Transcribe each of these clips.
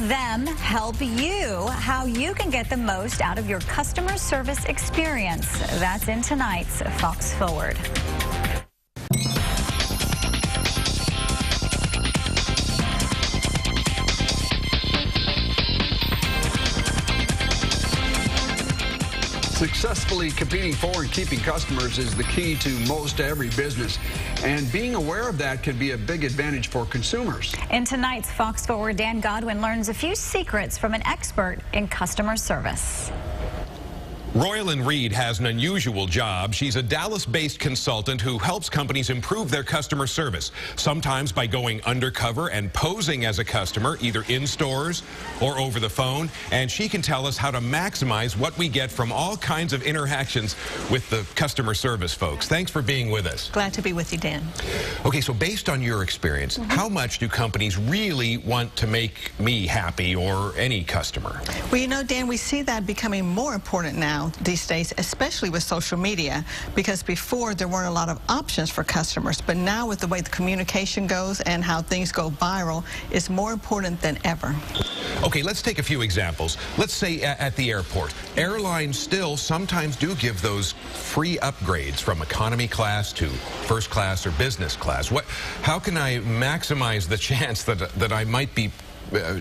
them help you, how you can get the most out of your customer service experience. That's in tonight's Fox Forward. Successfully competing for and keeping customers is the key to most every business, and being aware of that can be a big advantage for consumers. In tonight's Fox Forward, Dan Godwin learns a few secrets from an expert in customer service. Royalyn Reid has an unusual job. She's a Dallas-based consultant who helps companies improve their customer service, sometimes by going undercover and posing as a customer, either in stores or over the phone. And she can tell us how to maximize what we get from all kinds of interactions with the customer service folks. Thanks for being with us. Glad to be with you, Dan. Okay, so based on your experience, how much do companies really want to make me happy or any customer? Well, you know, Dan, we see that becoming more important now these days, especially with social media, because before there weren't a lot of options for customers, but now with the way the communication goes and how things go viral, it's more important than ever. Okay, let's take a few examples. Let's say at the airport. Airlines still sometimes do give those free upgrades from economy class to first class or business class. How can I maximize the chance that I might be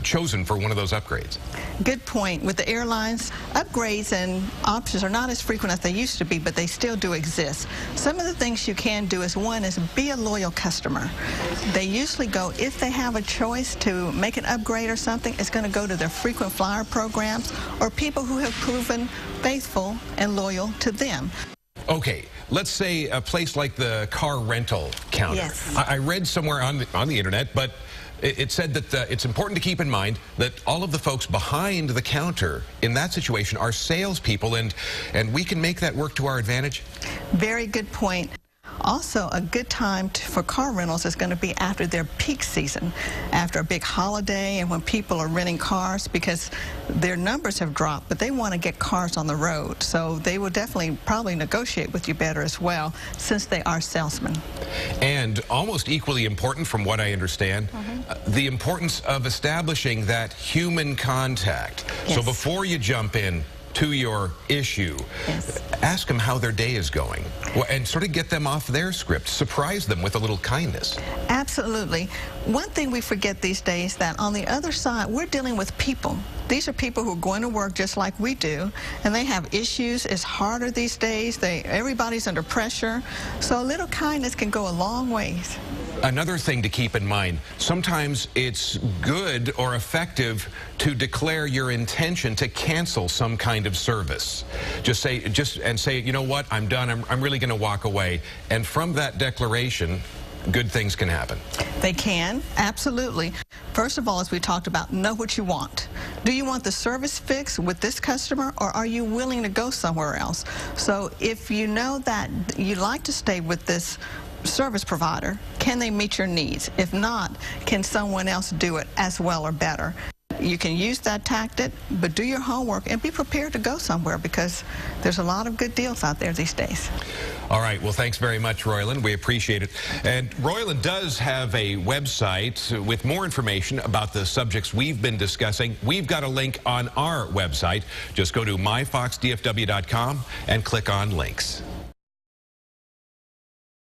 chosen for one of those upgrades? Good point. With the airlines, upgrades and options are not as frequent as they used to be, but they still do exist. Some of the things you can do is, one is be a loyal customer. They usually go, if they have a choice to make an upgrade or something, it's going to go to their frequent flyer programs or people who have proven faithful and loyal to them. Okay, let's say a place like the car rental counter. Yes. I read somewhere on the internet, but it said that it's important to keep in mind that all of the folks behind the counter in that situation are salespeople, and we can make that work to our advantage. Very good point. Also, a good time for car rentals is going to be after their peak season, after a big holiday and when people are renting cars, because their numbers have dropped, but they want to get cars on the road. So they will definitely probably negotiate with you better as well, since they are salesmen. And almost equally important, from what I understand, the importance of establishing that human contact. Yes. So before you jump in to your issue, ask them how their day is going, and sort of get them off their script. Surprise them with a little kindness. Absolutely. One thing we forget these days, that on the other side, we're dealing with people. These are people who are going to work just like we do, and they have issues. It's harder these days. Everybody's under pressure. So a little kindness can go a long ways. Another thing to keep in mind, sometimes it's good or effective to declare your intention to cancel some kind of service. Just say, you know what, I'm done, I'm really going to walk away. And from that declaration, good things can happen. They can, absolutely. First of all, as we talked about, know what you want. Do you want the service fixed with this customer, or are you willing to go somewhere else? So if you know that you like to stay with this service provider, can they meet your needs? If not, can someone else do it as well or better? You can use that tactic, but do your homework and be prepared to go somewhere, because there's a lot of good deals out there these days. All right, well, thanks very much, Royalyn. We appreciate it. And Royalyn does have a website with more information about the subjects we've been discussing. We've got a link on our website. Just go to myfoxdfw.com and click on links.